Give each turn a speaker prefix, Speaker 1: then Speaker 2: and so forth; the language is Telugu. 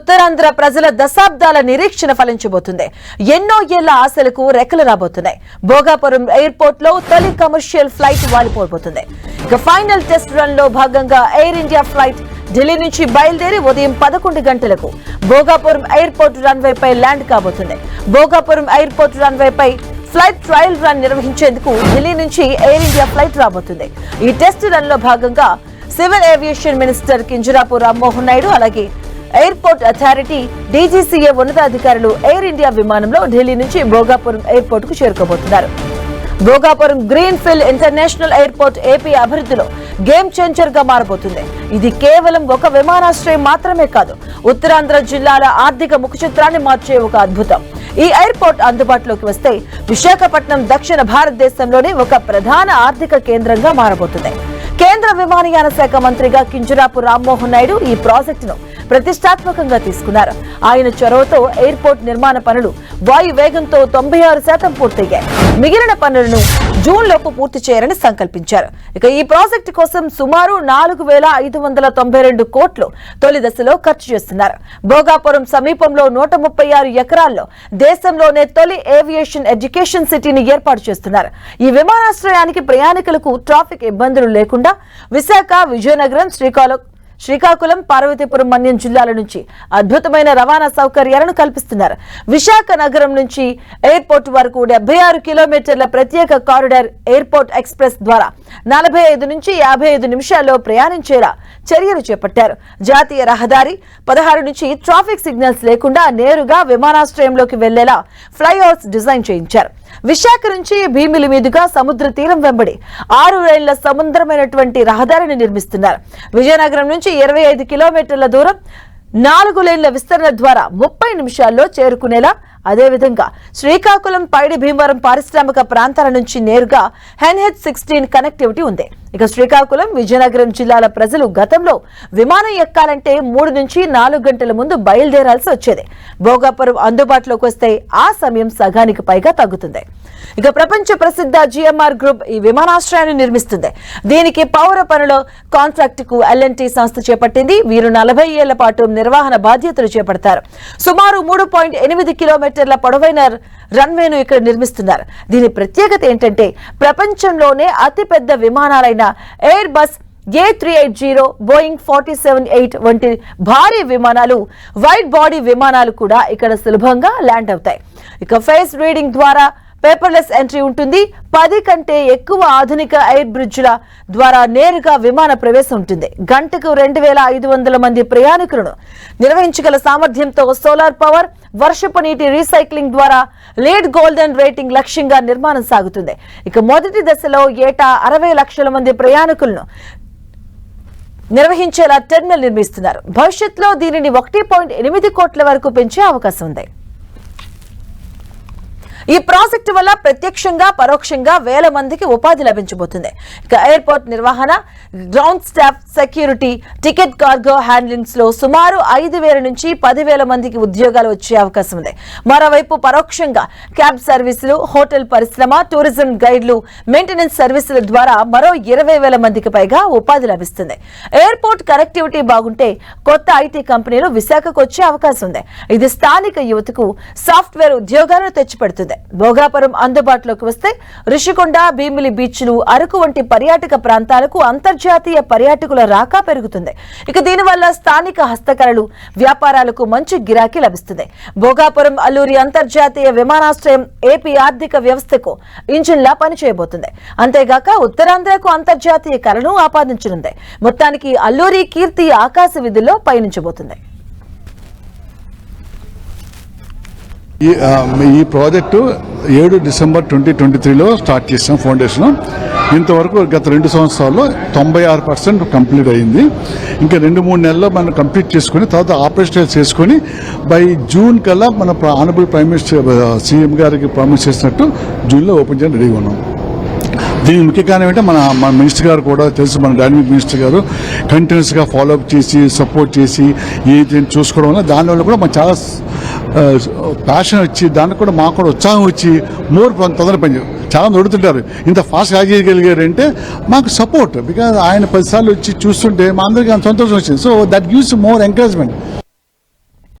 Speaker 1: ఉత్తరాంధ్ర ప్రజల దశాబ్దాల నిరీక్షణ ఫలించబోతుంది. ఎన్నో ఏళ్ల ఆశలకు రెక్కలు రాబోతున్నాయి. భోగాపురం ఎయిర్పోర్ట్ లో తొలి కమర్షియల్ ఫ్లైట్ వాలిపోబోతుంది. ఇక ఫైనల్ టెస్ట్ రన్ లో భాగంగా ఎయిర్ ఇండియా ఫ్లైట్ ఢిల్లీ నుంచి బయలుదేరి ఉదయం 11 గంటలకు భోగాపురం ఎయిర్పోర్ట్ రన్వే పై ల్యాండ్ కాబోతుంది. భోగాపురం ఎయిర్పోర్ట్ రన్వే పై ఫ్లైట్ ట్రయల్ రన్ నిర్వహించేందుకు ఢిల్లీ నుంచి ఎయిర్ ఇండియా ఫ్లైట్ రాబోతుంది. ఈ టెస్ట్ రన్ లో భాగంగా civil aviation minister Kinjarapu Rammohan Naidu, అలాగే ఎయిర్పోర్ట్ అథారిటీ డీజీసీఏ ఉన్నతాధికారులు ఎయిర్ ఇండియా విమానంలో ఢిల్లీ నుంచి భోగాపురం ఎయిర్పోర్ట్ కు చేరుకోబోతున్నారు. Bhogapuram greenfield international airport AP అభివృద్ధిలో గేమ్ చేంజర్ గా మారబోతుంది. ఇది కేవలం ఒక విమానాశ్రయం మాత్రమే కాదు, ఉత్తరాంధ్ర జిల్లాల ఆర్థిక ముఖచిత్రాన్ని మార్చే ఒక అద్భుతం. ఈ ఎయిర్పోర్ట్ అందుబాటులోకి వస్తే విశాఖపట్నం దక్షిణ భారతదేశంలోని ఒక ప్రధాన ఆర్థిక కేంద్రంగా మారబోతుంది. కేంద్ర విమానయాన శాఖ మంత్రిగా కింజరాపు రామ్మోహన్ నాయుడు ఈ ప్రాజెక్టును ప్రతిష్టాత్మకంగా తీసుకున్నారు. ఆయన చొరవతో ఎయిర్పోర్ట్ నిర్మాణ పనులు వాయు వేగంతో 96% పూర్తయ్యాయి. మిగిలిన పనులను జూన్ లోపు పూర్తి చేయాలని సంకల్పించారు. ఇక ఈ ప్రాజెక్టు కోసం సుమారు 4,592 కోట్లు తొలి దశలో ఖర్చు చేస్తున్నారు. భోగాపురం సమీపంలో 136 ఎకరాల్లో దేశంలోనే తొలి ఏవియేషన్ ఎడ్యుకేషన్ సిటీని ఏర్పాటు చేస్తున్నారు. ఈ విమానాశ్రయానికి ప్రయాణికులకు ట్రాఫిక్ ఇబ్బందులు లేకుండా విశాఖ, విజయనగరం, శ్రీకాకుళం, పార్వతీపురం, మన్యం జిల్లాల నుంచి అద్భుతమైన రవాణా సౌకర్యాలను కల్పిస్తున్నారు. విశాఖ నగరం నుంచి ఎయిర్పోర్ట్ వరకు 76 కిలోమీటర్ల ప్రత్యేక కారిడార్ ఎయిర్పోర్ట్ ఎక్స్ప్రెస్ ద్వారా 45 నుంచి 55 నిమిషాల్లో ప్రయాణించేలా చర్యలు చేపట్టారు. జాతీయ రహదారి 16 నుంచి ట్రాఫిక్ సిగ్నల్స్ లేకుండా నేరుగా విమానాశ్రయంలోకి వెళ్లేలా ఫ్లైఓవర్స్ డిజైన్ చేయించారు. విశాఖ నుంచి భీమిలి మీదుగా సముద్ర తీరం వెంబడి 6 రైళ్ల సముద్రమైనటువంటి రహదారిని నిర్మిస్తున్నారు. విజయనగరం నుంచి 25 కిలోమీటర్ల దూరం 4 లేన్ల విస్తరణ ద్వారా 30 నిమిషాల్లో చేరుకునేలా, అదేవిధంగా శ్రీకాకుళం, పైడి భీమవరం పారిశ్రామిక ప్రాంతాల నుంచి నేరుగా NH-16 కనెక్టివిటీ ఉంది. ఇక శ్రీకాకుళం, విజయనగరం జిల్లాల ప్రజలు గతంలో విమానం ఎక్కాలంటే 3 నుంచి 4 గంటల ముందు బయలుదేరాల్సి వచ్చేది. భోగాపురం అందుబాటులోకి వస్తే ఆ సమయం సగానికి పైగా తగ్గుతుంది. ఇక ప్రపంచ ప్రసిద్ధ GMR గ్రూప్ ఈ విమానాశ్రయాన్ని నిర్మిస్తుంది. దీనికి పౌర పనుల కాంట్రాక్టుకు L&T సంస్థ చేపట్టింది. వీరు 40 ఏళ్ల పాటు నిర్వహణ బాధ్యతలు చేపడతారు. సుమారు 3.8 కిలోమీటర్ల పొడవైన రన్వేను ఇక్కడ నిర్మిస్తున్నారు. దీని ప్రత్యేకత ఏంటంటే ప్రపంచంలోనే అతిపెద్ద విమానాలైన ఎయిర్ బస్ A380, బోయింగ్ 478 వంటి భారీ విమానాలు, వైడ్ బాడీ విమానాలు కూడా ఇక్కడ సులభంగా ల్యాండ్ అవుతాయి. ఇక ఫేస్ రీడింగ్ ద్వారా పేపర్లెస్ ఎంట్రీ ఉంటుంది. 10 కంటే ఎక్కువ ఆధునిక ఎయిర్ బ్రిడ్జ్ల ద్వారా నేరుగా విమాన ప్రవేశం ఉంటుంది. గంటకు 2,500 మంది ప్రయాణికులను నిర్వహించగల సామర్థ్యంతో సోలార్ పవర్, వర్షపు నీటి రీసైక్లింగ్ ద్వారా లీడ్ గోల్డెన్ రేటింగ్ లక్ష్యంగా నిర్మాణం సాగుతుంది. ఇక మొదటి దశలో ఏటా 60 లక్షల మంది ప్రయాణికులను నిర్వహించేలా టెర్మినల్ నిర్మిస్తున్నారు. భవిష్యత్తులో దీనిని 1.8 కోట్ల వరకు పెంచే అవకాశం ఉంది. ఈ ప్రాజెక్టు వల్ల ప్రత్యక్షంగా, పరోక్షంగా వేల మందికి ఉపాధి లభించబోతుంది. ఇక ఎయిర్పోర్ట్ నిర్వహణ, ground staff, security, ticket, cargo handlings లో సుమారు 5,000 నుంచి 10,000 మందికి ఉద్యోగాలు వచ్చే అవకాశం ఉంది. మరోవైపు పరోక్షంగా క్యాబ్ సర్వీసులు, హోటల్ పరిశ్రమ, టూరిజం గైడ్లు, మెయింటెనెన్స్ సర్వీసుల ద్వారా మరో 20,000 మందికి పైగా ఉపాధి లభిస్తుంది. ఎయిర్పోర్ట్ కనెక్టివిటీ బాగుంటే కొత్త IT కంపెనీలు విశాఖకు వచ్చే అవకాశం ఉంది. ఇది స్థానిక యువతకు సాఫ్ట్వేర్ ఉద్యోగాలను తెచ్చిపెడుతుంది. భోగాపురం అందుబాటులోకి వస్తే రిషికొండ, భీమిలి బీచ్లు, అరకు వంటి పర్యాటక ప్రాంతాలకు అంతర్జాతీయ పర్యాటకుల రాక పెరుగుతుంది. ఇక దీనివల్ల స్థానిక హస్తకళలు, వ్యాపారాలకు మంచి గిరాకీ లభిస్తుంది. భోగాపురం అల్లూరి అంతర్జాతీయ విమానాశ్రయం ఏపీ ఆర్థిక వ్యవస్థకు ఇంజిన్లా పనిచేయబోతుంది. అంతేగాక ఉత్తరాంధ్రకు అంతర్జాతీయ కళను ఆపాదించనుంది. మొత్తానికి అల్లూరి కీర్తి ఆకాశ విధుల్లో పయనించబోతుంది.
Speaker 2: ఈ ప్రాజెక్టు 7 డిసెంబర్ 2023లో స్టార్ట్ చేసాం ఫౌండేషన్. ఇంతవరకు గత 2 సంవత్సరాల్లో 96% కంప్లీట్ అయింది. ఇంకా 2-3 నెలల్లో మనం కంప్లీట్ చేసుకుని తర్వాత ఆపరేషనల్ చేసుకుని బై జూన్ కల్లా మన ఆనరబుల్ ప్రైమ్ మినిస్టర్ CM గారికి ప్రామిస్ చేసినట్టు జూన్లో ఓపెన్ చేయడం రెడీగా ఉన్నాం. దీనికి ముఖ్య కారణం ఏంటంటే మన మినిస్టర్ గారు కూడా తెలుసు, మన డైనమిక్ మినిస్టర్ గారు కంటిన్యూస్గా ఫాలోఅప్ చేసి సపోర్ట్ చేసి ఏది చూసుకోవడం వల్ల దానివల్ల కూడా మాకు చాలా ప్యాషన్ వచ్చి దానికి కూడా మాకు కూడా ఉత్సాహం వచ్చి తొందర పని చాలా దొరుకుతుంటారు. ఇంత ఫాస్ట్ ఆగగలిగారంటే మాకు సపోర్ట్, బికాజ్ ఆయన 10 సార్లు వచ్చి చూస్తుంటే మా అందరికీ సంతోషం వచ్చింది. So that gives more encouragement.